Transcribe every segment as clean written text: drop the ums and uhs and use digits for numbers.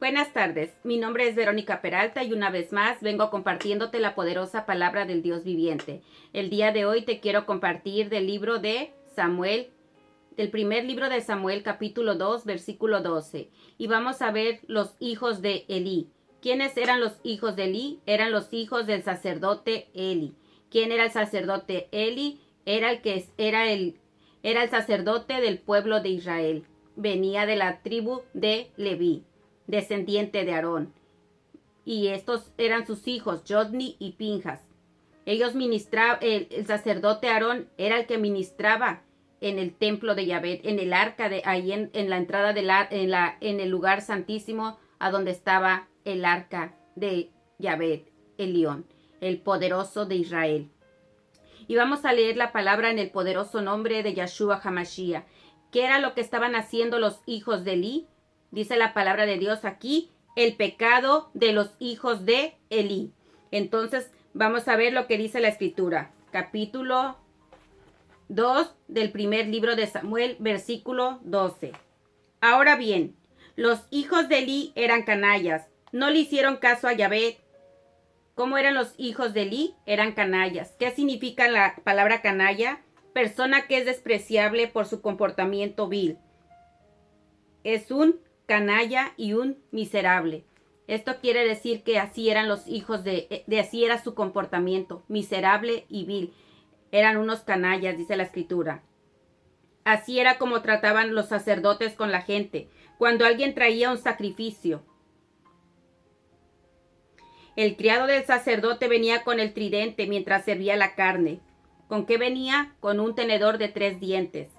Buenas tardes, mi nombre es Verónica Peralta y una vez más vengo compartiéndote la poderosa palabra del Dios viviente. El día de hoy te quiero compartir del libro de Samuel, del primer libro de Samuel, capítulo 2, versículo 12. Y vamos a ver los hijos de Elí. ¿Quiénes eran los hijos de Elí? Eran los hijos del sacerdote Eli. ¿Quién era el sacerdote Eli? Era el sacerdote del pueblo de Israel. Venía de la tribu de Leví, descendiente de Aarón. Y estos eran sus hijos, Jotni y Pinjas. Ellos ministraban, el sacerdote Aarón era el que ministraba en el templo de Yahvé, en el arca de ahí en la entrada en el lugar santísimo, a donde estaba el arca de Yahvé, el león, el poderoso de Israel. Y vamos a leer la palabra en el poderoso nombre de Yahshua HaMashiach. ¿Qué era lo que estaban haciendo los hijos de Elí? Dice la palabra de Dios aquí, el pecado de los hijos de Elí. Entonces, vamos a ver lo que dice la escritura. Capítulo 2 del primer libro de Samuel, versículo 12. Ahora bien, los hijos de Elí eran canallas. No le hicieron caso a Yahvé. ¿Cómo eran los hijos de Elí? Eran canallas. ¿Qué significa la palabra canalla? Persona que es despreciable por su comportamiento vil. Es un canalla y un miserable. Esto quiere decir que así eran los hijos de así era su comportamiento, miserable y vil. Eran unos canallas, dice la escritura. Así era como trataban los sacerdotes con la gente. Cuando alguien traía un sacrificio, el criado del sacerdote venía con el tridente mientras servía la carne. ¿Con qué venía? Con un tenedor de 3 dientes.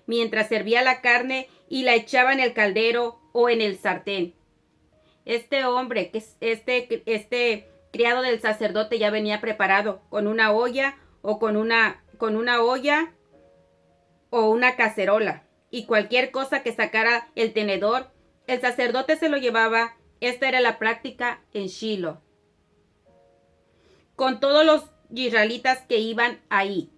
Mientras servía la carne y la echaba en el caldero o en el sartén. Este hombre, este criado del sacerdote ya venía preparado con una olla o con una olla o una cacerola. Y cualquier cosa que sacara el tenedor, el sacerdote se lo llevaba. Esta era la práctica en Shiloh, con todos los israelitas que iban ahí.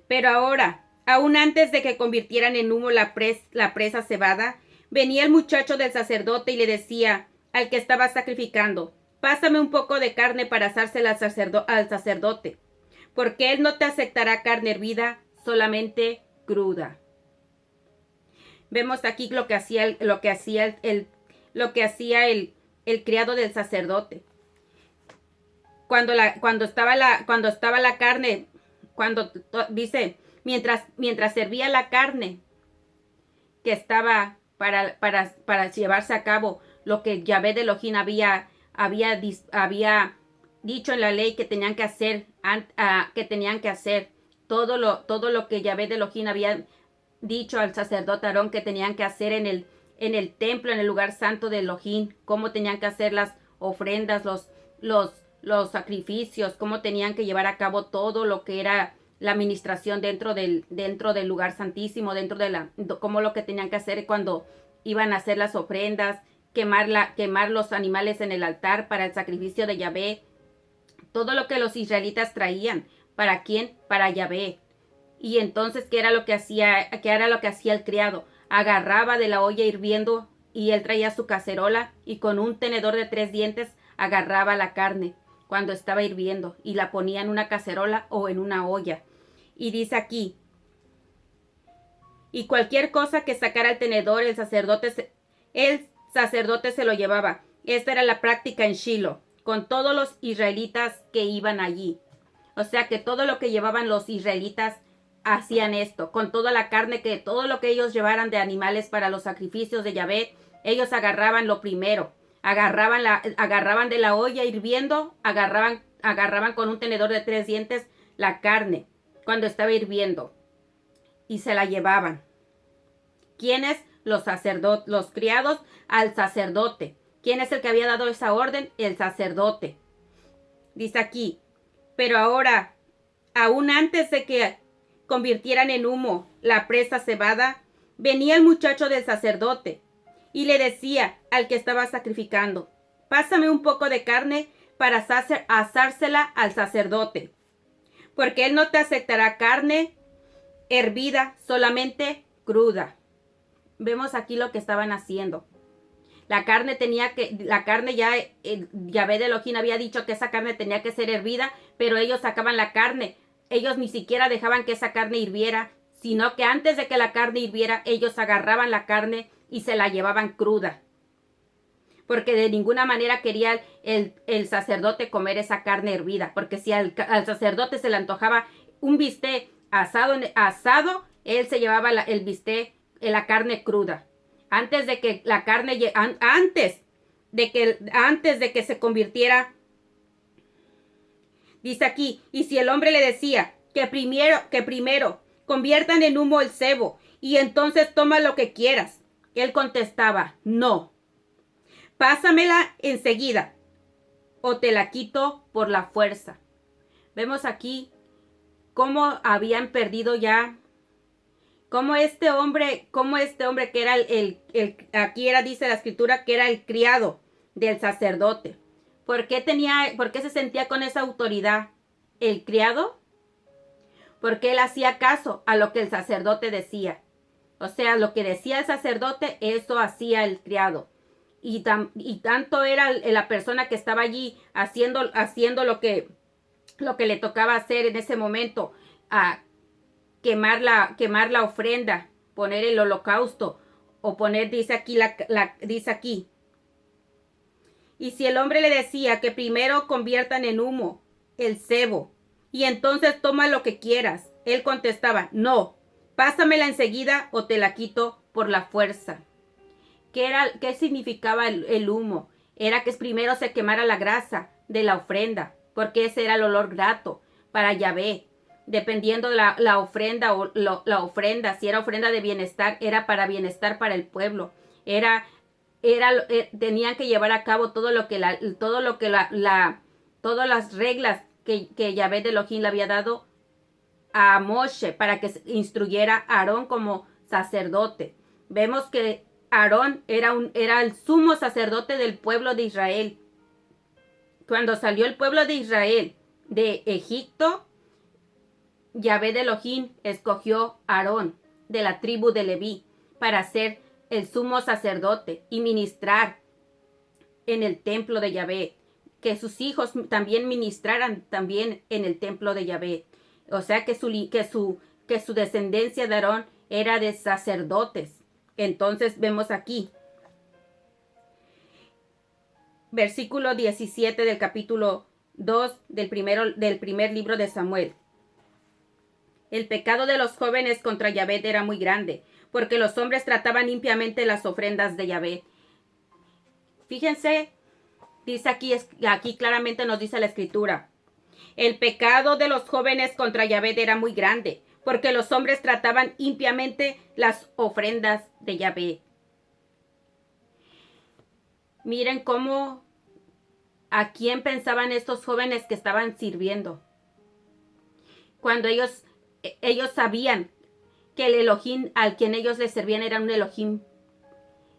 Pero ahora, aún antes de que convirtieran en humo la presa cebada, venía el muchacho del sacerdote y le decía al que estaba sacrificando, pásame un poco de carne para asársela al sacerdote, porque él no te aceptará carne hervida, solamente cruda. Vemos aquí lo que hacía el criado del sacerdote. Cuando estaba la carne, dice, mientras servía la carne que estaba para llevarse a cabo lo que Yahvé de Elohim había dicho en la ley que tenían que hacer, todo lo que Yahvé de Elohim había dicho al sacerdote Aarón que tenían que hacer en el templo, en el lugar santo de Elohim, cómo tenían que hacer las ofrendas, los sacrificios, cómo tenían que llevar a cabo todo lo que era la administración dentro del lugar santísimo, cómo lo que tenían que hacer cuando iban a hacer las ofrendas, quemar los animales en el altar para el sacrificio de Yahvé, todo lo que los israelitas traían. ¿Para quién? Para Yahvé. Y entonces, ¿qué era lo que hacía el criado? Agarraba de la olla hirviendo y él traía su cacerola y con un tenedor de 3 dientes agarraba la carne cuando estaba hirviendo y la ponía en una cacerola o en una olla. Y dice aquí, y cualquier cosa que sacara el tenedor, el sacerdote se lo llevaba. Esta era la práctica en Shiloh, con todos los israelitas que iban allí. O sea que todo lo que llevaban los israelitas hacían esto, con toda la carne, todo lo que ellos llevaran de animales para los sacrificios de Yahvé, ellos agarraban lo primero, agarraban de la olla hirviendo, agarraban con un tenedor de 3 dientes la carne cuando estaba hirviendo y se la llevaban. ¿Quiénes? Los criados al sacerdote. ¿Quién es el que había dado esa orden? El sacerdote. Dice aquí, pero ahora, aún antes de que convirtieran en humo la presa cebada, venía el muchacho del sacerdote y le decía al que estaba sacrificando, pásame un poco de carne para asársela al sacerdote, porque él no te aceptará carne hervida, solamente cruda. Vemos aquí lo que estaban haciendo. La carne ya, Yahvé de Elohim había dicho que esa carne tenía que ser hervida, pero ellos sacaban la carne. Ellos ni siquiera dejaban que esa carne hirviera, sino que antes de que la carne hirviera, ellos agarraban la carne y se la llevaban cruda. Porque de ninguna manera quería el sacerdote comer esa carne hervida, porque si al sacerdote se le antojaba un bistec asado, él se llevaba el bistec, la carne cruda. Antes de que la carne, antes de que se convirtiera, dice aquí, y si el hombre le decía que primero conviertan en humo el sebo y entonces toma lo que quieras, él contestaba, no, pásamela enseguida o te la quito por la fuerza. Vemos aquí cómo habían perdido ya, cómo este hombre que era dice la escritura que era el criado del sacerdote. ¿Por qué se sentía con esa autoridad el criado? Porque él hacía caso a lo que el sacerdote decía. O sea, lo que decía el sacerdote, eso hacía el criado. Y tanto era la persona que estaba allí haciendo lo que le tocaba hacer en ese momento, a quemar la ofrenda, poner el holocausto, o poner, dice aquí, y si el hombre le decía que primero conviertan en humo el sebo, y entonces toma lo que quieras, él contestaba, no, pásamela enseguida o te la quito por la fuerza. ¿Qué significaba el humo? Era que primero se quemara la grasa de la ofrenda, porque ese era el olor grato para Yahvé. Dependiendo de la ofrenda o la ofrenda, si era ofrenda de bienestar, era para bienestar para el pueblo. Tenían que llevar a cabo todas las reglas que Yahvé de Elohim le había dado a Moshe para que instruyera a Aarón como sacerdote. Vemos que Aarón era el sumo sacerdote del pueblo de Israel. Cuando salió el pueblo de Israel de Egipto, Yahvé de Elohim escogió a Aarón de la tribu de Leví para ser el sumo sacerdote y ministrar en el templo de Yahvé, que sus hijos también ministraran también en el templo de Yahvé. O sea que su descendencia de Aarón era de sacerdotes. Entonces vemos aquí, versículo 17 del capítulo 2 del primer libro de Samuel. El pecado de los jóvenes contra Yahvé era muy grande, porque los hombres trataban limpiamente las ofrendas de Yahvé. Fíjense, dice aquí claramente nos dice la escritura. El pecado de los jóvenes contra Yahvé era muy grande, porque los hombres trataban impíamente las ofrendas de Yahvé. Miren a quién pensaban estos jóvenes que estaban sirviendo. Cuando ellos sabían que el Elohim al quien ellos les servían era un Elohim,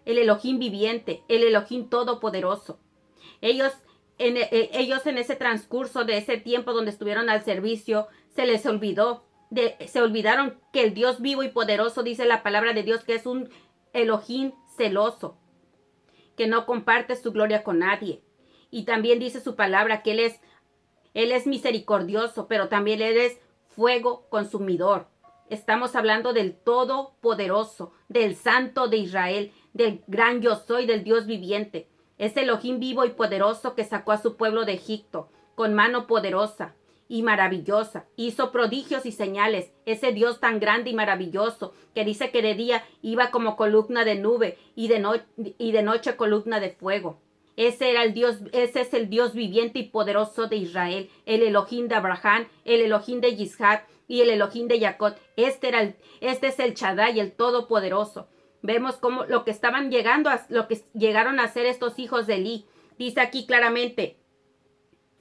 el Elohim viviente, el Elohim todopoderoso. Ellos en ese transcurso de ese tiempo donde estuvieron al servicio, se olvidaron que el Dios vivo y poderoso, dice la palabra de Dios, que es un Elohim celoso, que no comparte su gloria con nadie. Y también dice su palabra que Él es misericordioso, pero también Él es fuego consumidor. Estamos hablando del Todopoderoso, del Santo de Israel, del gran yo soy, del Dios viviente. Es Elohim vivo y poderoso que sacó a su pueblo de Egipto con mano poderosa y maravillosa. Hizo prodigios y señales. Ese Dios tan grande y maravilloso que dice que de día iba como columna de nube y de noche columna de fuego. Ese es el Dios viviente y poderoso de Israel, el Elohim de Abraham, el Elohim de Isaac y el Elohim de Jacob. Este es el Shaddai, el Todopoderoso. Vemos cómo lo que llegaron a hacer estos hijos de Elí. Dice aquí claramente,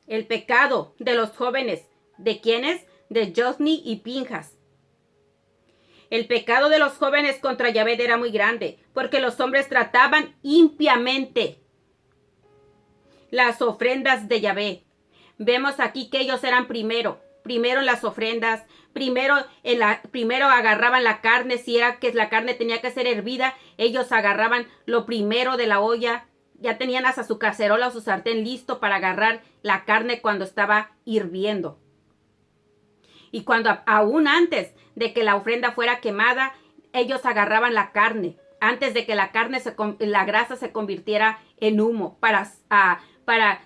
el pecado de los jóvenes, ¿de quiénes? De Josni y Pinjas. El pecado de los jóvenes contra Yahvé era muy grande, porque los hombres trataban impíamente las ofrendas de Yahvé. Vemos aquí que ellos eran primero en las ofrendas, primero agarraban la carne, si era que la carne tenía que ser hervida, ellos agarraban lo primero de la olla ya tenían hasta su cacerola o su sartén listo para agarrar la carne cuando estaba hirviendo. Y cuando aún antes de que la ofrenda fuera quemada, ellos agarraban la carne, antes de que la grasa se convirtiera en humo para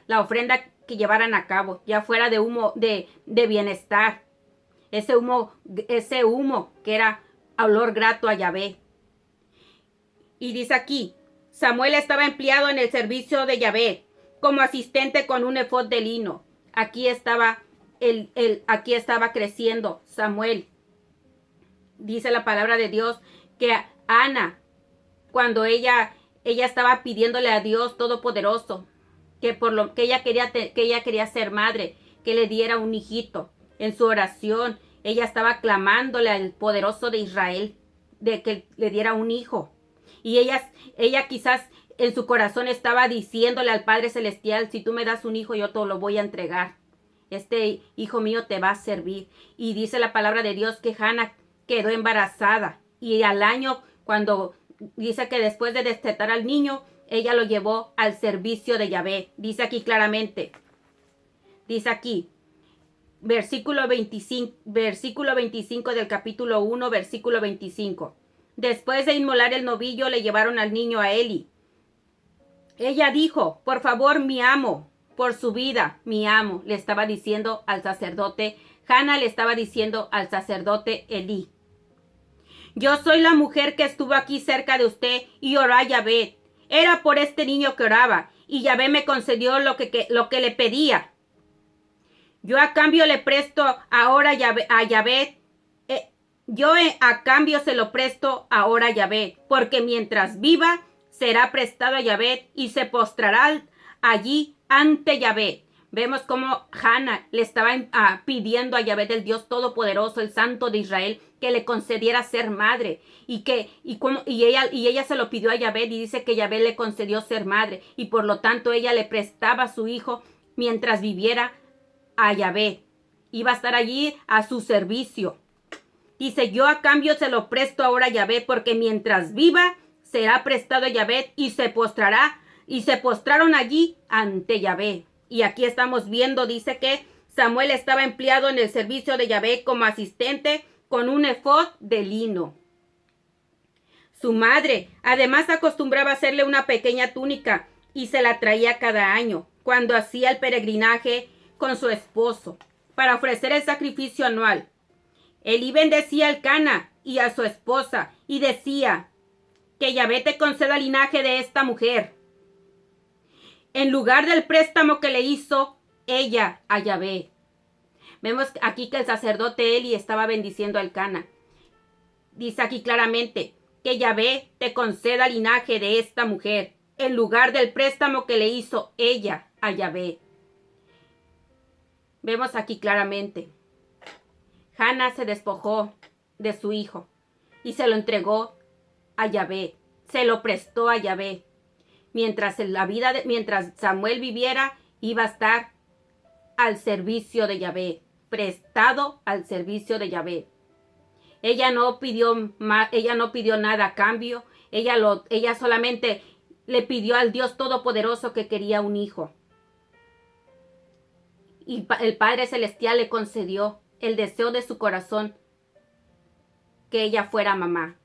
la ofrenda que llevaran a cabo, ya fuera de humo de bienestar. Ese humo que era olor grato a Yahvé. Y dice aquí, Samuel estaba empleado en el servicio de Yahvé como asistente con un efod de lino. Aquí estaba creciendo Samuel. Dice la palabra de Dios que Ana, cuando ella estaba pidiéndole a Dios Todopoderoso, que ella quería ser madre, que le diera un hijito. En su oración, ella estaba clamándole al poderoso de Israel de que le diera un hijo. Y ella quizás en su corazón estaba diciéndole al Padre Celestial, si tú me das un hijo, yo te lo voy a entregar. Este hijo mío te va a servir. Y dice la palabra de Dios que Hannah quedó embarazada. Y al año, cuando dice que después de destetar al niño, ella lo llevó al servicio de Yahvé. Dice aquí claramente. Dice aquí, versículo 25 del capítulo 1, versículo 25. Después de inmolar el novillo, le llevaron al niño a Eli. Ella dijo, por favor, mi amo, por su vida, mi amo, le estaba diciendo al sacerdote. Hannah le estaba diciendo al sacerdote Elí. Yo soy la mujer que estuvo aquí cerca de usted y oró a Yahvé. Era por este niño que oraba y Yahvé me concedió lo que le pedía. Yo a cambio le presto ahora a Yahvé. A cambio se lo presto ahora a Yahvé, porque mientras viva será prestado a Yahvé y se postrará allí ante Yahvé. Vemos cómo Hannah le estaba pidiendo a Yahvé, del Dios Todopoderoso, el Santo de Israel, que le concediera ser madre. Y ella se lo pidió a Yahvé y dice que Yahvé le concedió ser madre. Y por lo tanto ella le prestaba a su hijo mientras viviera a Yahvé. Iba a estar allí a su servicio. Dice, yo a cambio se lo presto ahora a Yahvé, porque mientras viva será prestado a Yahvé y se postraron allí ante Yahvé. Y aquí estamos viendo, dice que Samuel estaba empleado en el servicio de Yahvé como asistente con un efod de lino. Su madre además acostumbraba a hacerle una pequeña túnica y se la traía cada año cuando hacía el peregrinaje con su esposo para ofrecer el sacrificio anual. Elí bendecía al Cana y a su esposa y decía, que Yahvé te conceda el linaje de esta mujer, en lugar del préstamo que le hizo ella a Yahvé. Vemos aquí que el sacerdote Eli estaba bendiciendo al Cana. Dice aquí claramente, que Yahvé te conceda el linaje de esta mujer, en lugar del préstamo que le hizo ella a Yahvé. Vemos aquí claramente. Hannah se despojó de su hijo y se lo entregó a Yahvé, se lo prestó a Yahvé. Mientras Samuel viviera, iba a estar al servicio de Yahvé, prestado al servicio de Yahvé. Ella no pidió nada a cambio, ella solamente le pidió al Dios Todopoderoso que quería un hijo. Y el Padre Celestial le concedió el deseo de su corazón, que ella fuera mamá.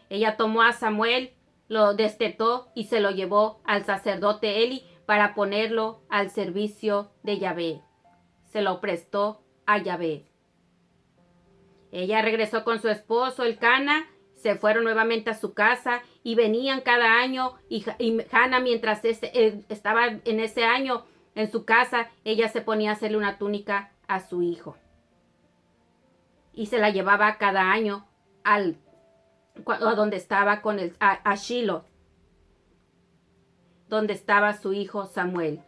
Ella tomó a Samuel, lo destetó y se lo llevó al sacerdote Eli para ponerlo al servicio de Yahvé. Se lo prestó a Yahvé. Ella regresó con su esposo, el Cana, se fueron nuevamente a su casa y venían cada año y Hannah, mientras estaba en ese año en su casa, ella se ponía a hacerle una túnica a su hijo. Y se la llevaba cada año a donde estaba a Shiloh, donde estaba su hijo Samuel,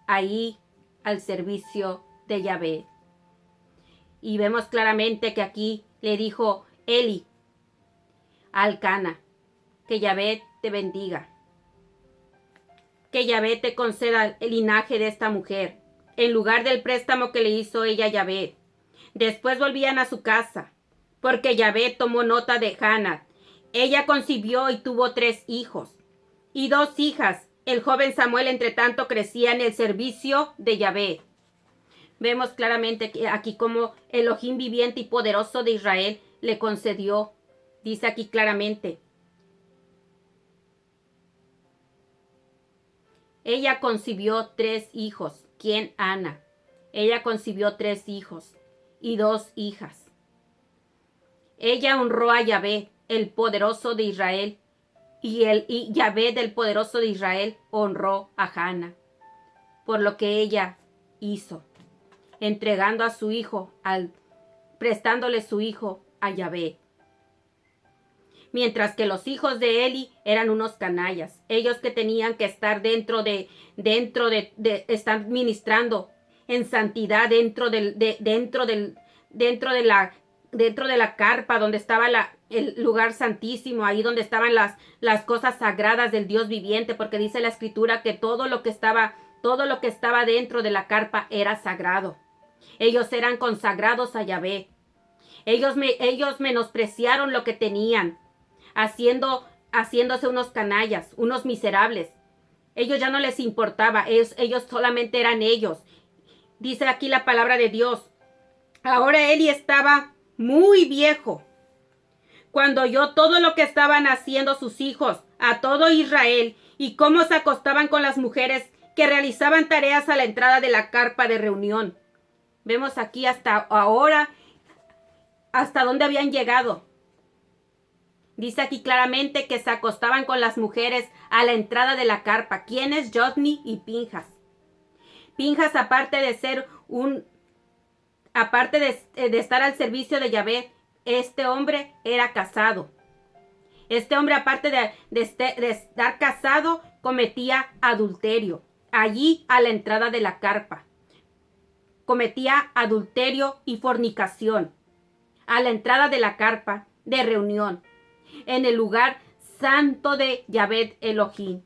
ahí al servicio de Yahvé. Y vemos claramente que aquí le dijo Eli al Cana, que Yahvé te bendiga, que Yahvé te conceda el linaje de esta mujer, en lugar del préstamo que le hizo ella a Yahvé. Después volvían a su casa, porque Yahvé tomó nota de Hannah. Ella concibió y tuvo 3 hijos y 2 hijas, El joven Samuel, entre tanto, crecía en el servicio de Yahvé. Vemos claramente aquí como Elohim viviente y poderoso de Israel le concedió. Dice aquí claramente. Ella concibió 3 hijos. ¿Quién? Ana. Ella concibió 3 hijos y 2 hijas. Ella honró a Yahvé, el poderoso de Israel, y Yahvé del poderoso de Israel honró a Hannah por lo que ella hizo, entregando a su hijo, prestándole su hijo a Yahvé. Mientras que los hijos de Eli eran unos canallas, ellos que tenían que estar dentro de estar ministrando en santidad dentro de la carpa donde estaba el lugar santísimo, ahí donde estaban las cosas sagradas del Dios viviente, porque dice la escritura que todo lo que estaba dentro de la carpa era sagrado. Ellos eran consagrados a Yahvé. Ellos menospreciaron lo que tenían, haciéndose unos canallas, unos miserables. Ellos ya no les importaba, ellos solamente eran ellos. Dice aquí la palabra de Dios. Ahora Eli estaba muy viejo cuando oyó todo lo que estaban haciendo sus hijos a todo Israel y cómo se acostaban con las mujeres que realizaban tareas a la entrada de la carpa de reunión. Vemos aquí hasta ahora, hasta dónde habían llegado. Dice aquí claramente que se acostaban con las mujeres a la entrada de la carpa. ¿Quiénes? Jotni y Pinjas. Pinjas, aparte de estar al servicio de Yahvé, este hombre era casado. Este hombre, aparte de estar casado, cometía adulterio. Allí a la entrada de la carpa. Cometía adulterio y fornicación. A la entrada de la carpa de reunión. En el lugar santo de Yahvé Elohim.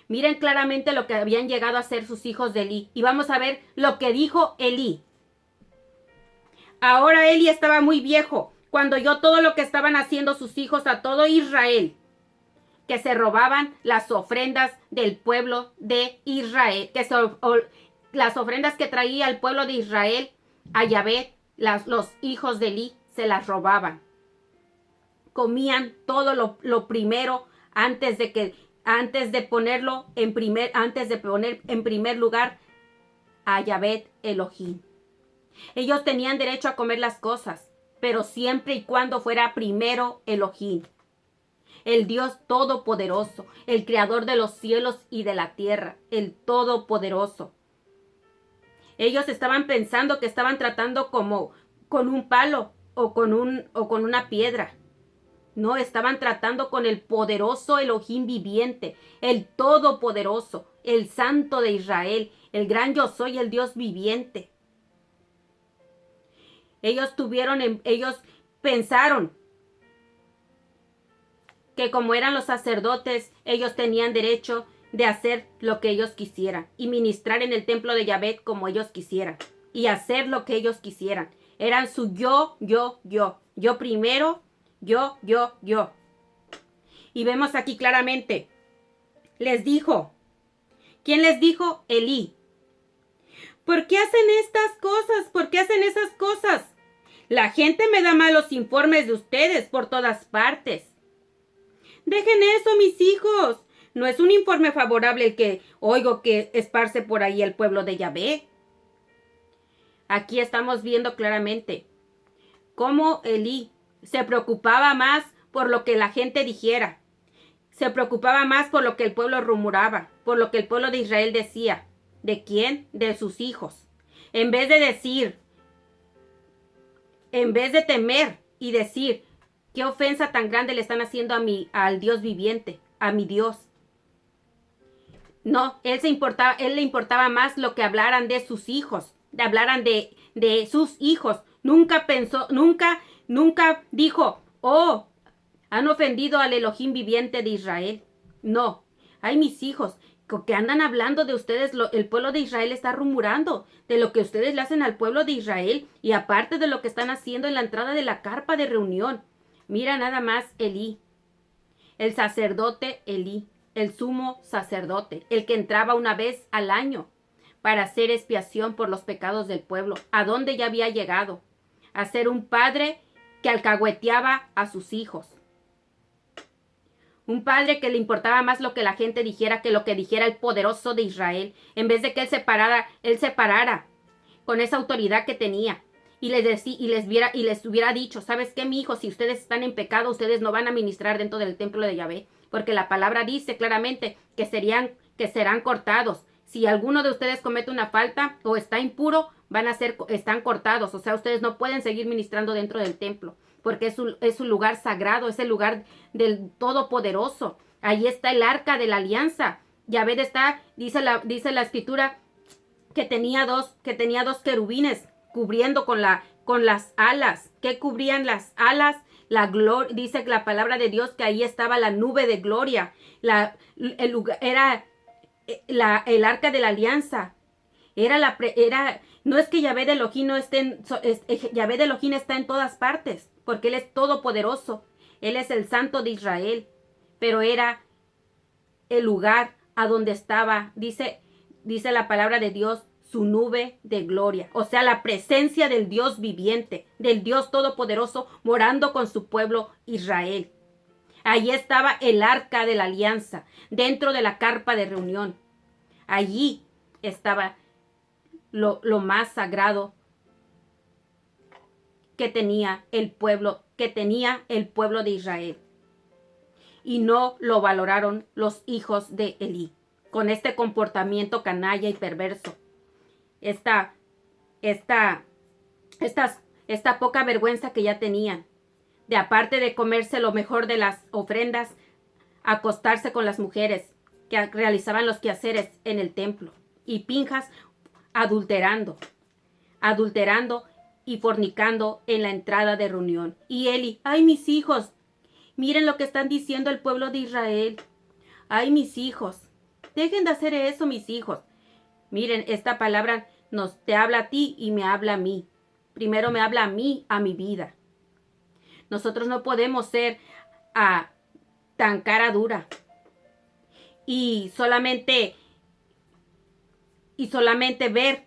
Miren claramente lo que habían llegado a hacer sus hijos de Eli. Y vamos a ver lo que dijo Eli. Ahora Eli estaba muy viejo cuando oyó todo lo que estaban haciendo sus hijos a todo Israel. Que se robaban las ofrendas del pueblo de Israel. Las ofrendas que traía el pueblo de Israel a Yahvé, los hijos de Eli se las robaban. Comían todo lo primero antes de poner en primer lugar a Yahvé Elohim. Ellos tenían derecho a comer las cosas, pero siempre y cuando fuera primero Elohim, el Dios todopoderoso, el creador de los cielos y de la tierra, el todopoderoso. Ellos estaban pensando que estaban tratando como con un palo o con una piedra. No, estaban tratando con el poderoso Elohim viviente, el todopoderoso, el santo de Israel, el gran yo soy, el Dios viviente. Ellos pensaron que como eran los sacerdotes, ellos tenían derecho de hacer lo que ellos quisieran y ministrar en el templo de Yahvé como ellos quisieran y hacer lo que ellos quisieran. Eran su yo primero, yo. Y vemos aquí claramente, les dijo, ¿quién les dijo? Elí. ¿Por qué hacen estas cosas? ¿Por qué hacen esas cosas? La gente me da malos informes de ustedes por todas partes. Dejen eso, mis hijos. No es un informe favorable el que oigo que esparce por ahí el pueblo de Yahvé. Aquí estamos viendo claramente cómo Elí se preocupaba más por lo que la gente dijera. Se preocupaba más por lo que el pueblo rumoraba, por lo que el pueblo de Israel decía. ¿De quién? De sus hijos. En vez de temer y decir, qué ofensa tan grande le están haciendo al Dios viviente, a mi Dios. No, él le importaba más lo que hablaran de sus hijos, hablaran de sus hijos. Nunca dijo, oh, han ofendido al Elohim viviente de Israel. No, ay, mis hijos, que andan hablando de ustedes, el pueblo de Israel está rumorando de lo que ustedes le hacen al pueblo de Israel y aparte de lo que están haciendo en la entrada de la carpa de reunión. Mira nada más Elí, el sacerdote Elí. el sumo sacerdote, el que entraba una vez al año para hacer expiación por los pecados del pueblo, a donde ya había llegado, a ser un padre que alcahueteaba a sus hijos. Un padre que le importaba más lo que la gente dijera que lo que dijera el poderoso de Israel, en vez de que él se parara con esa autoridad que tenía y les hubiera dicho, ¿sabes qué, mi hijo? Si ustedes están en pecado, ustedes no van a ministrar dentro del templo de Yahvé, porque la palabra dice claramente que serán cortados. Si alguno de ustedes comete una falta o está impuro, están cortados. O sea, ustedes no pueden seguir ministrando dentro del templo, porque es un lugar sagrado, es el lugar del Todopoderoso. Ahí está el arca de la alianza. Yahvé dice la escritura que tenía dos querubines cubriendo con las alas. ¿Qué cubrían las alas? Dice la palabra de Dios que ahí estaba la nube de gloria. El arca de la alianza. No es que Yahvé de Elohim no esté Yahvé de Elohim está en todas partes, porque Él es todopoderoso. Él es el Santo de Israel. Pero era el lugar a donde estaba, dice la palabra de Dios, su nube de gloria. O sea, la presencia del Dios viviente, del Dios todopoderoso, morando con su pueblo Israel. Allí estaba el arca de la alianza, dentro de la carpa de reunión. Allí estaba lo más sagrado que tenía el pueblo de Israel. Y no lo valoraron los hijos de Elí, con este comportamiento canalla y perverso. Esta poca vergüenza que ya tenían, de aparte de comerse lo mejor de las ofrendas, acostarse con las mujeres que realizaban los quehaceres en el templo, y Pinjas adulterando y fornicando en la entrada de reunión. Y Eli, ay, mis hijos, miren lo que están diciendo el pueblo de Israel. Ay, mis hijos, dejen de hacer eso, mis hijos. Miren, esta palabra te habla a ti y me habla a mí. Primero me habla a mí, a mi vida. Nosotros no podemos ser tan cara dura y solamente ver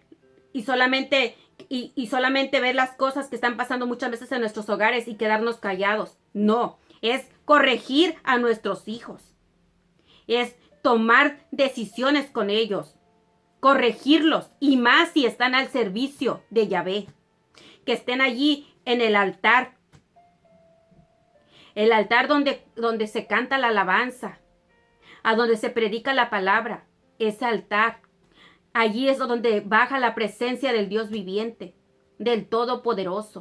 las cosas que están pasando muchas veces en nuestros hogares y quedarnos callados. No, es corregir a nuestros hijos. Es tomar decisiones con ellos, corregirlos, y más si están al servicio de Yahvé, que estén allí en el altar donde se canta la alabanza, a donde se predica la palabra. Ese altar, allí es donde baja la presencia del Dios viviente, del Todopoderoso.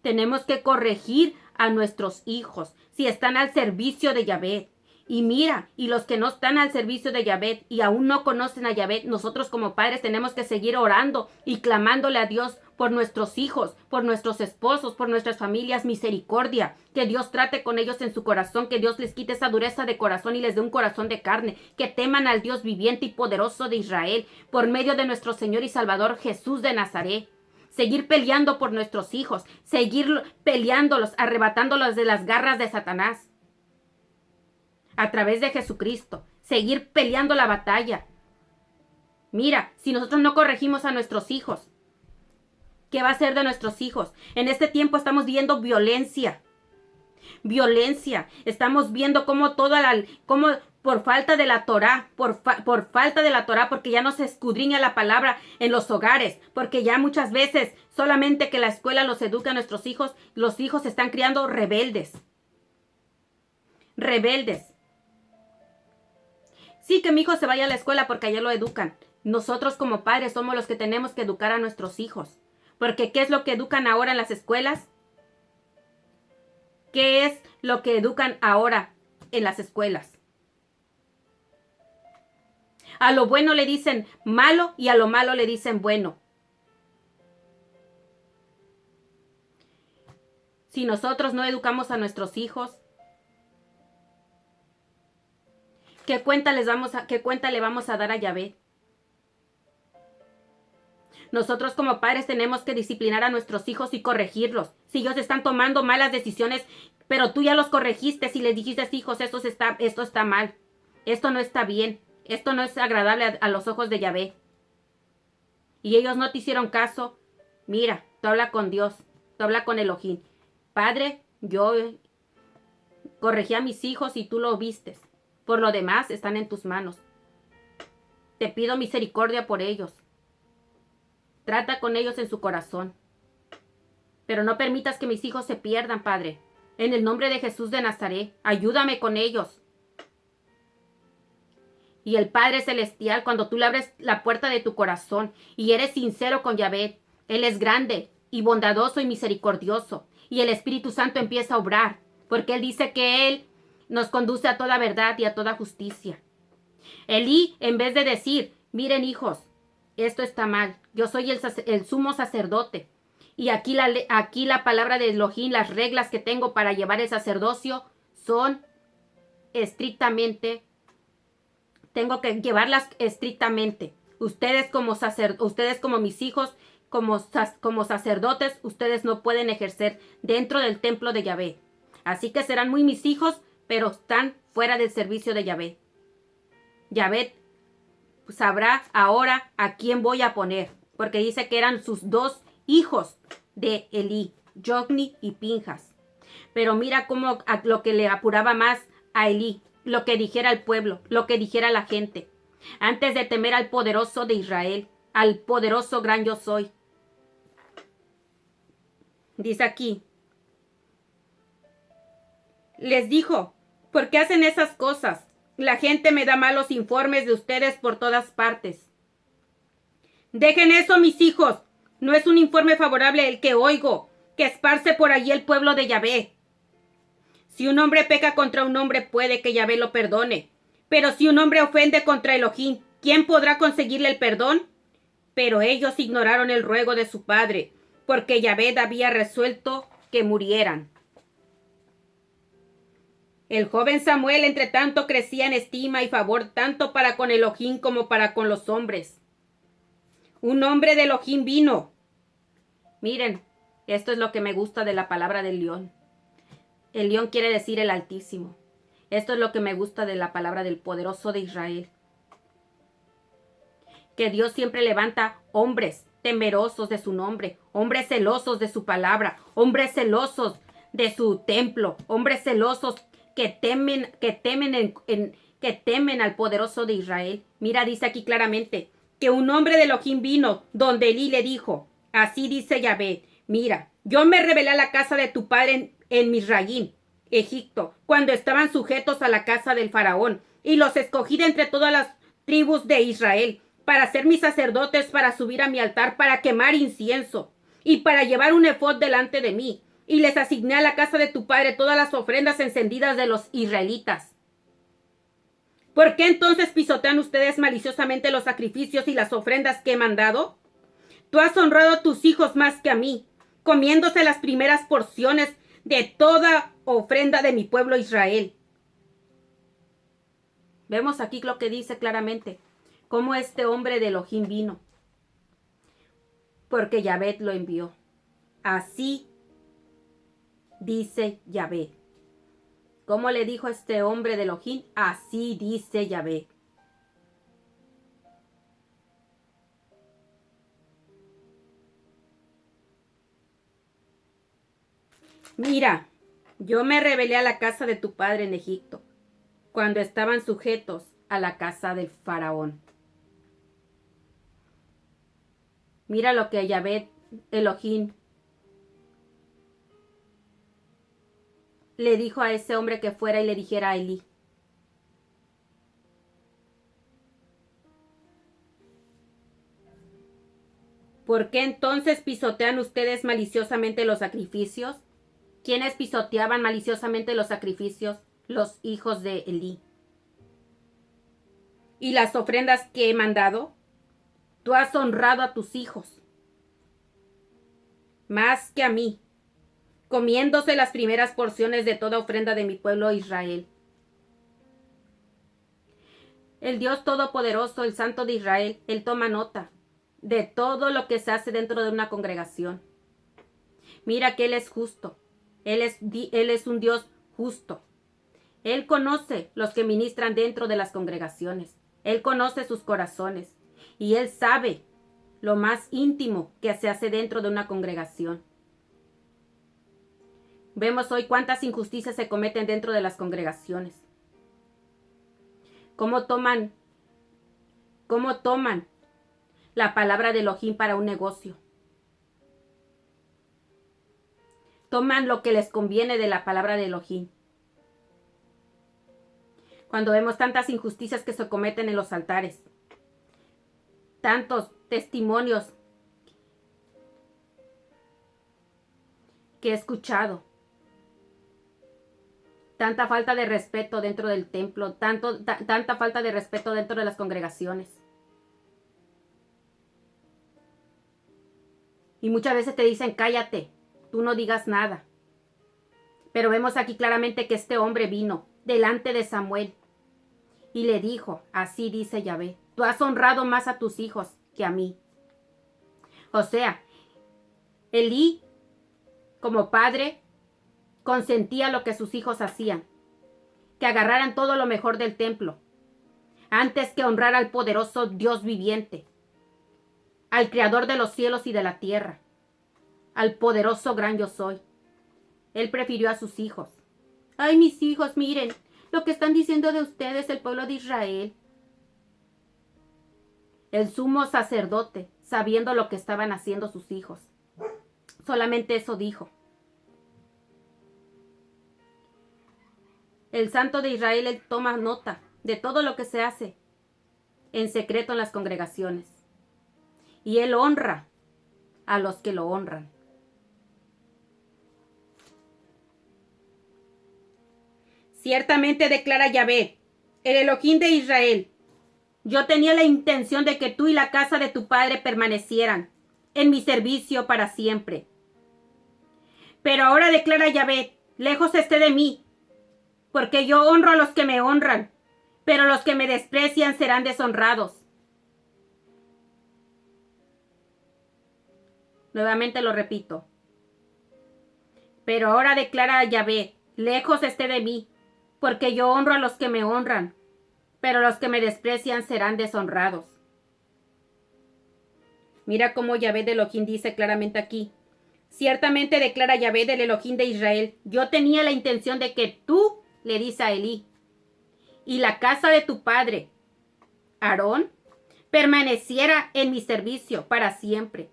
Tenemos que corregir a nuestros hijos si están al servicio de Yahvé. Y mira, y los que no están al servicio de Yahvé y aún no conocen a Yahvé, nosotros como padres tenemos que seguir orando y clamándole a Dios por nuestros hijos, por nuestros esposos, por nuestras familias, misericordia. Que Dios trate con ellos en su corazón, que Dios les quite esa dureza de corazón y les dé un corazón de carne, que teman al Dios viviente y poderoso de Israel, por medio de nuestro Señor y Salvador Jesús de Nazaret. Seguir peleando por nuestros hijos, seguir peleándolos, arrebatándolos de las garras de Satanás. A través de Jesucristo, seguir peleando la batalla. Mira, si nosotros no corregimos a nuestros hijos, ¿qué va a ser de nuestros hijos? En este tiempo estamos viendo violencia. Estamos viendo cómo por falta de la Torá, por falta de la Torá, porque ya no se escudriña la palabra en los hogares, porque ya muchas veces solamente que la escuela los educa a nuestros hijos, los hijos se están criando rebeldes. Sí, que mi hijo se vaya a la escuela porque allá lo educan. Nosotros como padres somos los que tenemos que educar a nuestros hijos. Porque ¿qué es lo que educan ahora en las escuelas? ¿Qué es lo que educan ahora en las escuelas? A lo bueno le dicen malo y a lo malo le dicen bueno. Si nosotros no educamos a nuestros hijos, ¿qué cuenta le vamos a dar a Yahvé? Nosotros como padres tenemos que disciplinar a nuestros hijos y corregirlos. Si ellos están tomando malas decisiones, pero tú ya los corregiste y les dijiste, hijos, esto está mal. Esto no está bien. Esto no es agradable a los ojos de Yahvé. Y ellos no te hicieron caso. Mira, tú habla con Dios. Tú habla con Elohim. Padre, yo corregí a mis hijos y tú lo vistes. Por lo demás, están en tus manos. Te pido misericordia por ellos. Trata con ellos en su corazón. Pero no permitas que mis hijos se pierdan, Padre. En el nombre de Jesús de Nazaret, ayúdame con ellos. Y el Padre Celestial, cuando tú le abres la puerta de tu corazón y eres sincero con Yahvé, Él es grande y bondadoso y misericordioso. Y el Espíritu Santo empieza a obrar, porque Él dice que Él nos conduce a toda verdad y a toda justicia. Elí, en vez de decir, miren hijos, esto está mal, yo soy el sumo sacerdote. Y aquí la palabra de Elohim, las reglas que tengo para llevar el sacerdocio son estrictamente, tengo que llevarlas estrictamente. Ustedes como mis hijos, como sacerdotes, ustedes no pueden ejercer dentro del templo de Yahvé. Así que serán muy mis hijos, pero están fuera del servicio de Yahvé. Yahvé sabrá ahora a quién voy a poner, porque dice que eran sus dos hijos de Elí, Jogni y Pinjas. Pero mira cómo lo que le apuraba más a Elí, lo que dijera el pueblo, lo que dijera la gente, antes de temer al poderoso de Israel, al poderoso gran yo soy. Dice aquí, les dijo, ¿por qué hacen esas cosas? La gente me da malos informes de ustedes por todas partes. Dejen eso, mis hijos. No es un informe favorable el que oigo, que esparce por allí el pueblo de Yahvé. Si un hombre peca contra un hombre, puede que Yahvé lo perdone. Pero si un hombre ofende contra Elohim, ¿quién podrá conseguirle el perdón? Pero ellos ignoraron el ruego de su padre, porque Yahvé había resuelto que murieran. El joven Samuel, entre tanto, crecía en estima y favor tanto para con Elohim como para con los hombres. Un hombre de Elohim vino. Miren, esto es lo que me gusta de la palabra del león. El león quiere decir el Altísimo. Esto es lo que me gusta de la palabra del poderoso de Israel. Que Dios siempre levanta hombres temerosos de su nombre, hombres celosos de su palabra, hombres celosos de su templo, hombres celosos que temen al poderoso de Israel. Mira, dice aquí claramente que un hombre de Elohim vino donde Elí le dijo, así dice Yahvé, mira, yo me rebelé a la casa de tu padre en Misraim, Egipto, cuando estaban sujetos a la casa del faraón, y los escogí de entre todas las tribus de Israel, para ser mis sacerdotes, para subir a mi altar, para quemar incienso, y para llevar un efod delante de mí, y les asigné a la casa de tu padre todas las ofrendas encendidas de los israelitas. ¿Por qué entonces pisotean ustedes maliciosamente los sacrificios y las ofrendas que he mandado? Tú has honrado a tus hijos más que a mí, comiéndose las primeras porciones de toda ofrenda de mi pueblo Israel. Vemos aquí lo que dice claramente, cómo este hombre de Elohim vino, porque Yahvé lo envió. Así dice Yahvé. ¿Cómo le dijo este hombre de Elohim? Así dice Yahvé. Mira, yo me rebelé a la casa de tu padre en Egipto, cuando estaban sujetos a la casa del faraón. Mira lo que Yahvé Elohim le dijo a ese hombre que fuera y le dijera a Elí. ¿Por qué entonces pisotean ustedes maliciosamente los sacrificios? ¿Quiénes pisoteaban maliciosamente los sacrificios? Los hijos de Elí. ¿Y las ofrendas que he mandado? Tú has honrado a tus hijos más que a mí, comiéndose las primeras porciones de toda ofrenda de mi pueblo Israel. El Dios Todopoderoso, el Santo de Israel, Él toma nota de todo lo que se hace dentro de una congregación. Mira que Él es justo. Él es un Dios justo. Él conoce los que ministran dentro de las congregaciones. Él conoce sus corazones. Y Él sabe lo más íntimo que se hace dentro de una congregación. Vemos hoy cuántas injusticias se cometen dentro de las congregaciones. Cómo toman la palabra de Elohim para un negocio. Toman lo que les conviene de la palabra de Elohim. Cuando vemos tantas injusticias que se cometen en los altares, tantos testimonios que he escuchado, tanta falta de respeto dentro del templo, tanta falta de respeto dentro de las congregaciones. Y muchas veces te dicen, cállate, tú no digas nada. Pero vemos aquí claramente que este hombre vino delante de Samuel y le dijo, así dice Yahvé, tú has honrado más a tus hijos que a mí. O sea, Elí, como padre, consentía lo que sus hijos hacían, que agarraran todo lo mejor del templo, antes que honrar al poderoso Dios viviente, al Creador de los cielos y de la tierra, al poderoso gran yo soy. Él prefirió a sus hijos. Ay, mis hijos, miren lo que están diciendo de ustedes el pueblo de Israel. El sumo sacerdote, sabiendo lo que estaban haciendo sus hijos, solamente eso dijo. El santo de Israel, él toma nota de todo lo que se hace en secreto en las congregaciones. Y él honra a los que lo honran. Ciertamente declara Yahvé, el Elohim de Israel, yo tenía la intención de que tú y la casa de tu padre permanecieran en mi servicio para siempre. Pero ahora declara Yahvé, lejos esté de mí, porque yo honro a los que me honran, pero los que me desprecian serán deshonrados. Nuevamente lo repito. Pero ahora declara Yahvé, lejos esté de mí, porque yo honro a los que me honran, pero los que me desprecian serán deshonrados. Mira cómo Yahvé de Elohim dice claramente aquí. Ciertamente declara Yahvé del Elohim de Israel, yo tenía la intención de que tú, le dice a Elí, y la casa de tu padre, Aarón, permaneciera en mi servicio para siempre.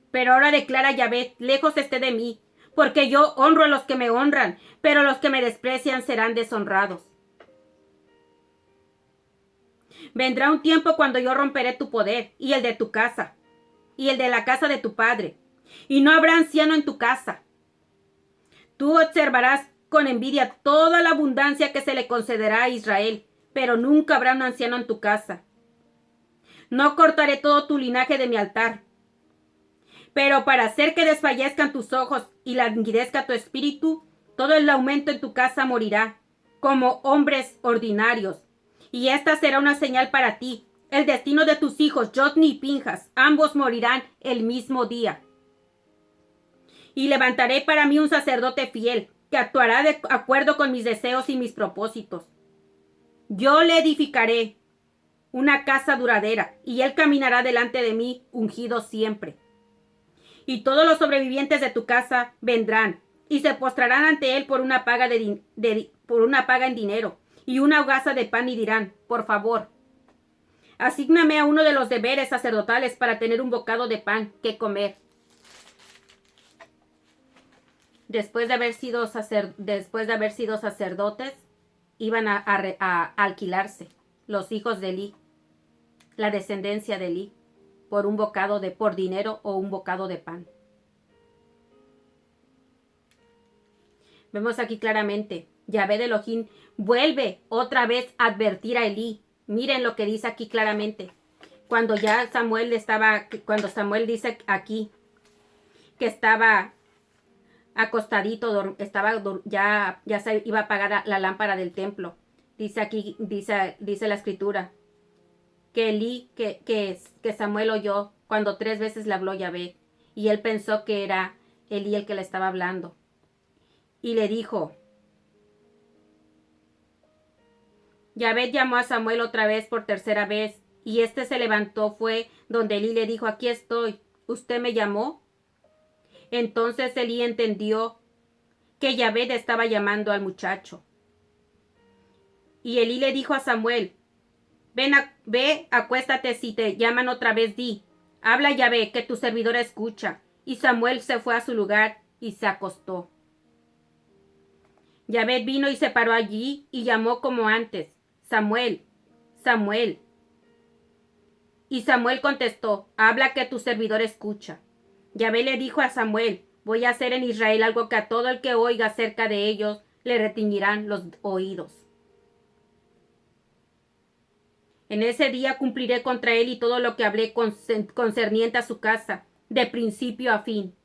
Pero ahora declara Yahvé, lejos esté de mí, porque yo honro a los que me honran, pero los que me desprecian serán deshonrados. Vendrá un tiempo cuando yo romperé tu poder, y el de tu casa, y el de la casa de tu padre, y no habrá anciano en tu casa. Tú observarás con envidia toda la abundancia que se le concederá a Israel, pero nunca habrá un anciano en tu casa. No cortaré todo tu linaje de mi altar, pero para hacer que desfallezcan tus ojos y languidezca tu espíritu, todo el aumento en tu casa morirá, como hombres ordinarios. Y esta será una señal para ti. El destino de tus hijos, Jotni y Pinjas, ambos morirán el mismo día. Y levantaré para mí un sacerdote fiel, que actuará de acuerdo con mis deseos y mis propósitos. Yo le edificaré una casa duradera, y él caminará delante de mí, ungido siempre. Y todos los sobrevivientes de tu casa vendrán, y se postrarán ante él por una paga en dinero, y una hogaza de pan, y dirán, por favor, asígname a uno de los deberes sacerdotales para tener un bocado de pan que comer. Después de haber sido sacerdotes, iban a alquilarse los hijos de Elí, la descendencia de Elí, por un bocado por dinero o un bocado de pan. Vemos aquí claramente, Yahvé de Elohim vuelve otra vez a advertir a Elí. Miren lo que dice aquí claramente. Cuando Samuel dice aquí que estaba acostadito, ya se iba a apagar la lámpara del templo. Dice aquí, dice la escritura, que Elí, que Samuel oyó cuando 3 veces le habló Yahvé, y él pensó que era Elí el que le estaba hablando. Y le dijo, Yahvé llamó a Samuel otra vez por tercera vez, y éste se levantó, fue donde Elí le dijo, aquí estoy, ¿usted me llamó? Entonces Elí entendió que Yahvé estaba llamando al muchacho. Y Elí le dijo a Samuel, ve, acuéstate, si te llaman otra vez, di, habla Yahvé, que tu servidor escucha. Y Samuel se fue a su lugar y se acostó. Yahvé vino y se paró allí y llamó como antes, Samuel, Samuel. Y Samuel contestó, habla que tu servidor escucha. Yahvé le dijo a Samuel, voy a hacer en Israel algo que a todo el que oiga acerca de ellos le retiñirán los oídos. En ese día cumpliré contra él y todo lo que hablé concerniente a su casa, de principio a fin.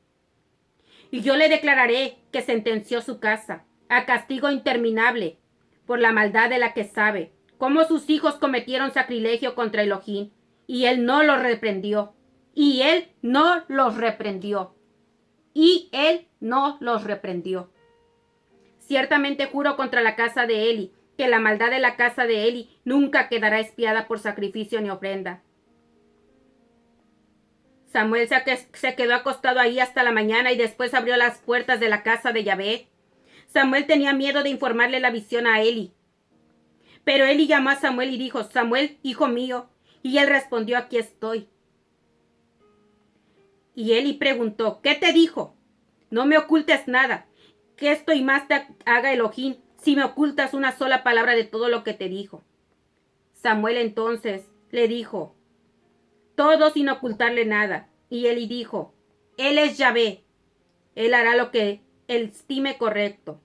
Y yo le declararé que sentenció su casa a castigo interminable por la maldad de la que sabe, cómo sus hijos cometieron sacrilegio contra Elohim, y él no los reprendió. Y él no los reprendió. Y él no los reprendió. Ciertamente juro contra la casa de Eli, que la maldad de la casa de Eli nunca quedará expiada por sacrificio ni ofrenda. Samuel se quedó acostado ahí hasta la mañana y después abrió las puertas de la casa de Yahvé. Samuel tenía miedo de informarle la visión a Eli. Pero Eli llamó a Samuel y dijo, Samuel, hijo mío. Y él respondió, aquí estoy. Y Eli preguntó, ¿qué te dijo? No me ocultes nada. Que esto y más te haga Elohim si me ocultas una sola palabra de todo lo que te dijo. Samuel entonces le dijo, todo sin ocultarle nada. Y Eli dijo, él es Yahvé. Él hará lo que él estime correcto.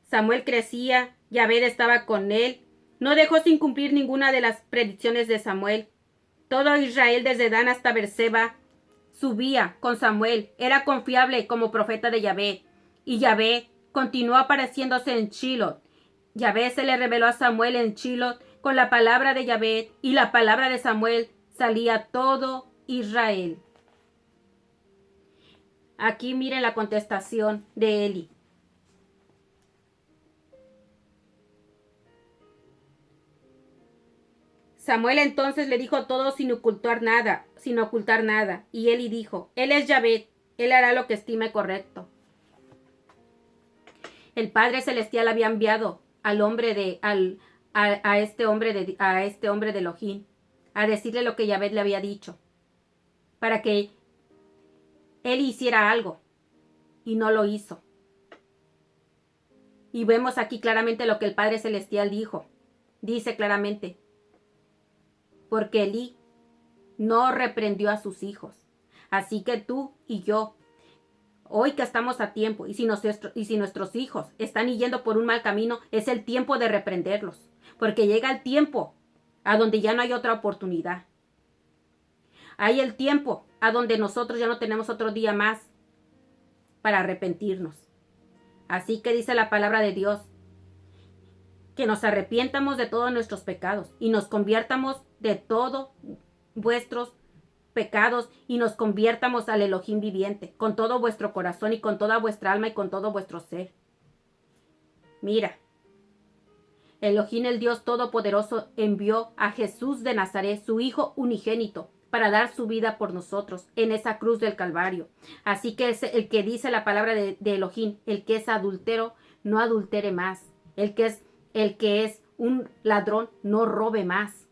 Samuel crecía, Yahvé estaba con él. No dejó sin cumplir ninguna de las predicciones de Samuel. Todo Israel desde Dan hasta Berseba subía con Samuel. Era confiable como profeta de Yahvé. Y Yahvé continuó apareciéndose en Shiloh. Yahvé se le reveló a Samuel en Shiloh con la palabra de Yahvé, y la palabra de Samuel salía a todo Israel. Aquí miren la contestación de Eli. Samuel entonces le dijo todo sin ocultar nada. Y Eli dijo, él es Yahvé, él hará lo que estime correcto. El Padre Celestial había enviado al hombre a este hombre de Elohim a decirle lo que Yahvé le había dicho, para que él hiciera algo, y no lo hizo. Y vemos aquí claramente lo que el Padre Celestial dijo. Dice claramente, porque Elí no reprendió a sus hijos. Así que tú y yo, hoy que estamos a tiempo, y si nuestros hijos están yendo por un mal camino, es el tiempo de reprenderlos. Porque llega el tiempo a donde ya no hay otra oportunidad. Hay el tiempo a donde nosotros ya no tenemos otro día más para arrepentirnos. Así que dice la palabra de Dios, que nos arrepientamos de todos nuestros pecados y nos conviertamos de todos vuestros pecados y nos conviertamos al Elohim viviente, con todo vuestro corazón y con toda vuestra alma y con todo vuestro ser. Mira, Elohim, el Dios Todopoderoso, envió a Jesús de Nazaret, su Hijo unigénito, para dar su vida por nosotros en esa cruz del Calvario. Así que es el que dice la palabra de Elohim, el que es adúltero, no adultere más. El que es un ladrón, no robe más.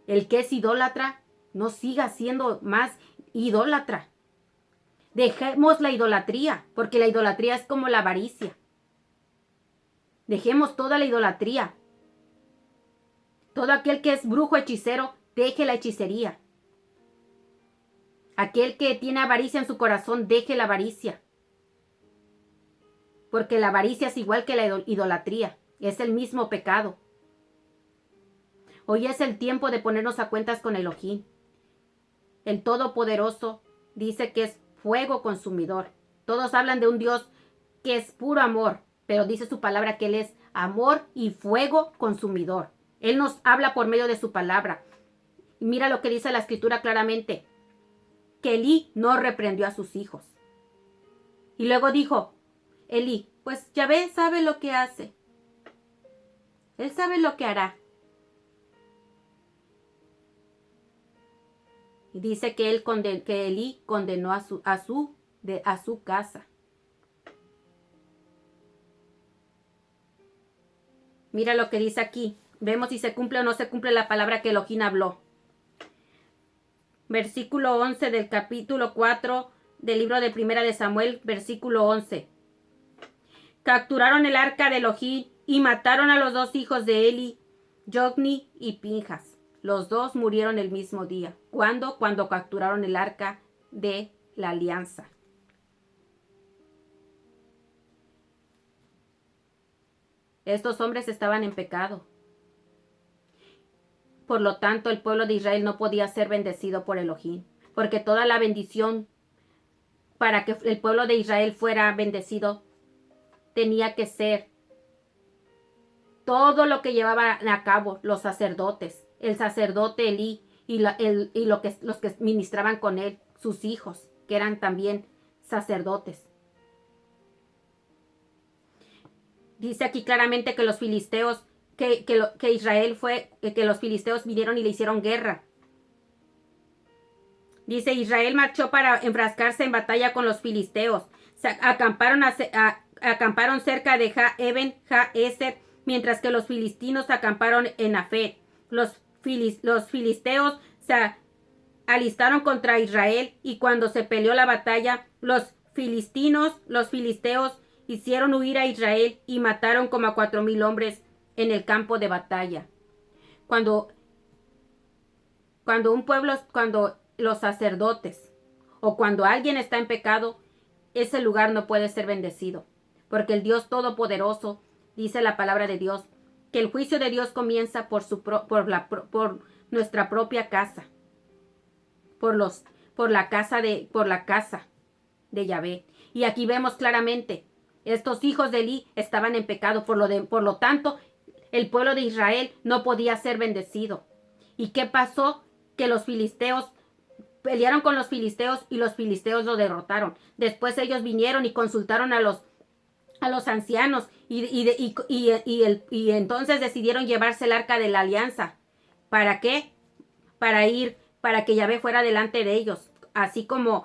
El que es idólatra, no siga siendo más idólatra. Dejemos la idolatría, porque la idolatría es como la avaricia. Dejemos toda la idolatría. Todo aquel que es brujo, hechicero, deje la hechicería. Aquel que tiene avaricia en su corazón, deje la avaricia. Porque la avaricia es igual que la idolatría. Es el mismo pecado. Hoy es el tiempo de ponernos a cuentas con Elohim. El Todopoderoso dice que es fuego consumidor. Todos hablan de un Dios que es puro amor, pero dice su palabra que Él es amor y fuego consumidor. Él nos habla por medio de su palabra. Y mira lo que dice la Escritura claramente, que Elí no reprendió a sus hijos. Y luego dijo, Elí, pues Yahvé sabe lo que hace. Él sabe lo que hará. Y dice que Elí condenó a su casa. Mira lo que dice aquí. Vemos si se cumple o no se cumple la palabra que Elohim habló. Versículo 11 del capítulo 4 del libro de Primera de Samuel, versículo 11. Capturaron el arca de Elohim y mataron a los dos hijos de Eli, Jogni y Pinjas. Los dos murieron el mismo día. ¿Cuándo? Cuando capturaron el arca de la alianza. Estos hombres estaban en pecado. Por lo tanto, el pueblo de Israel no podía ser bendecido por Elohim, porque toda la bendición para que el pueblo de Israel fuera bendecido tenía que ser todo lo que llevaban a cabo los sacerdotes, el sacerdote Elí y los que ministraban con él, sus hijos, que eran también sacerdotes. Dice aquí claramente que los filisteos, que los filisteos vinieron y le hicieron guerra. Dice, Israel marchó para enfrascarse en batalla con los filisteos. Acamparon cerca de Ja-Eben, Ja-Eser, mientras que los filistinos acamparon en Afet. Los filisteos se alistaron contra Israel y cuando se peleó la batalla, los filisteos hicieron huir a Israel y mataron como a 4,000 hombres en el campo de batalla. Cuando los sacerdotes o cuando alguien está en pecado, ese lugar no puede ser bendecido, porque el Dios Todopoderoso, dice la palabra de Dios, que el juicio de Dios comienza por nuestra propia casa, por la casa de Yahvé. Y aquí vemos claramente, estos hijos de Elí estaban en pecado, por lo tanto, el pueblo de Israel no podía ser bendecido. ¿Y qué pasó? Que los filisteos pelearon con los filisteos y los filisteos lo derrotaron. Después ellos vinieron y consultaron a los ancianos y entonces decidieron llevarse el arca de la alianza. ¿Para qué? Para que Yahvé fuera delante de ellos. Así como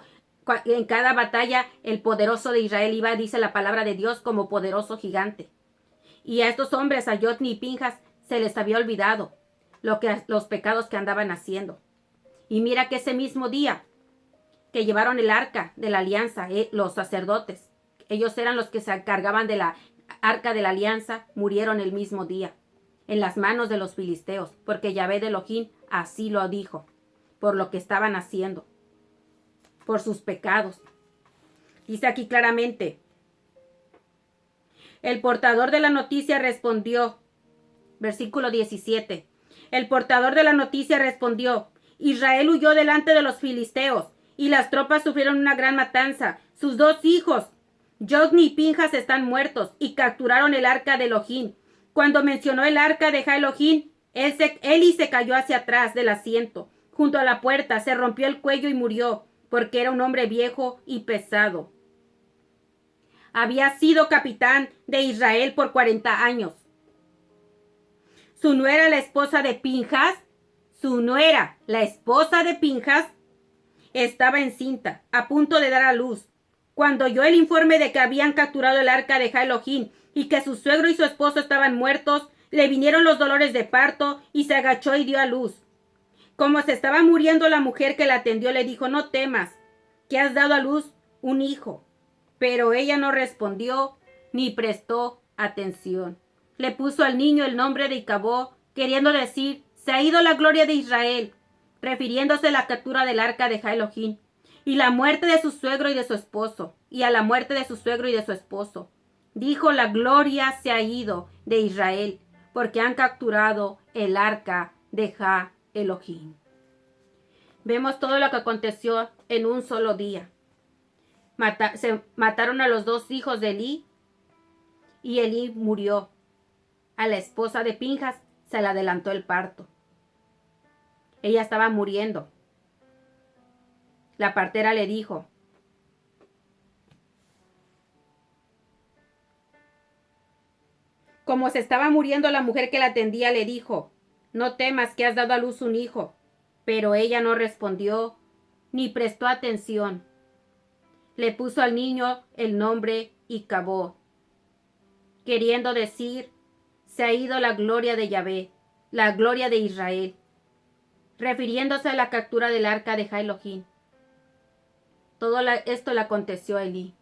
en cada batalla el poderoso de Israel iba, dice la palabra de Dios, como poderoso gigante. Y a estos hombres, a Jotni y Pinjas, se les había olvidado los pecados que andaban haciendo. Y mira que ese mismo día que llevaron el arca de la alianza, los sacerdotes, ellos eran los que se encargaban de la arca de la alianza, murieron el mismo día en las manos de los filisteos, porque Yahvé de Elohim así lo dijo, por lo que estaban haciendo, por sus pecados. Dice aquí claramente, el portador de la noticia respondió, versículo 17, el portador de la noticia respondió, Israel huyó delante de los filisteos y las tropas sufrieron una gran matanza. Sus dos hijos, Jogni y Pinjas, están muertos y capturaron el arca de Elohim. Cuando mencionó el arca de Elohim, Eli se cayó hacia atrás del asiento, junto a la puerta, se rompió el cuello y murió, porque era un hombre viejo y pesado. Había sido capitán de Israel por 40 años. Su nuera, la esposa de Pinjas, estaba encinta, a punto de dar a luz. Cuando oyó el informe de que habían capturado el arca de Elohim y que su suegro y su esposo estaban muertos, le vinieron los dolores de parto y se agachó y dio a luz. Como se estaba muriendo, la mujer que la atendió le dijo, no temas, que has dado a luz un hijo. Pero ella no respondió ni prestó atención. Le puso al niño el nombre de Icabod, queriendo decir, se ha ido la gloria de Israel, refiriéndose a la captura del arca de Elohim, y la muerte de su suegro y de su esposo, y a la muerte de su suegro y de su esposo. Dijo, la gloria se ha ido de Israel, porque han capturado el arca de Elohim. Vemos todo lo que aconteció en un solo día. Se mataron a los dos hijos de Elí, y Elí murió. A la esposa de Pinjas se le adelantó el parto. Ella estaba muriendo. La partera le dijo, Como se estaba muriendo, la mujer que la atendía le dijo: no temas, que has dado a luz un hijo. Pero ella no respondió ni prestó atención. Le puso al niño el nombre Icabod, queriendo decir: se ha ido la gloria de Yahvé, la gloria de Israel, refiriéndose a la captura del arca de Elohim. Todo esto le aconteció a Elí.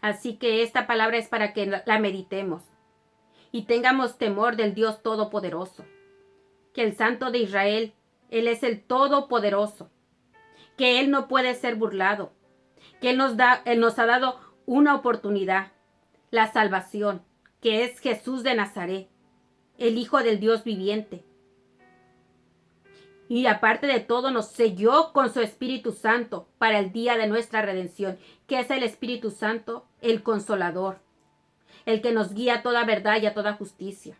Así que esta palabra es para que la meditemos y tengamos temor del Dios Todopoderoso, que el Santo de Israel, Él es el Todopoderoso, que Él no puede ser burlado, que Él nos ha dado una oportunidad, la salvación, que es Jesús de Nazaret, el Hijo del Dios viviente. Y aparte de todo, nos selló con su Espíritu Santo para el día de nuestra redención, que es el Espíritu Santo, el Consolador, el que nos guía a toda verdad y a toda justicia,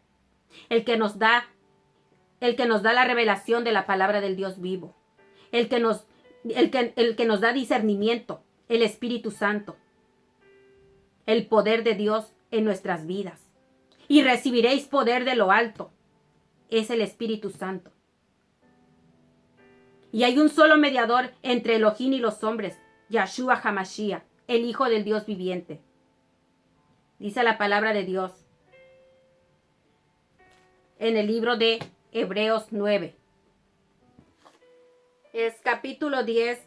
el que nos da la revelación de la palabra del Dios vivo, el que nos da discernimiento, el Espíritu Santo, el poder de Dios en nuestras vidas. Y recibiréis poder de lo alto, es el Espíritu Santo. Y hay un solo mediador entre Elohim y los hombres, Yahshua HaMashiach, el Hijo del Dios viviente. Dice la palabra de Dios en el libro de Hebreos 9. Es capítulo 10,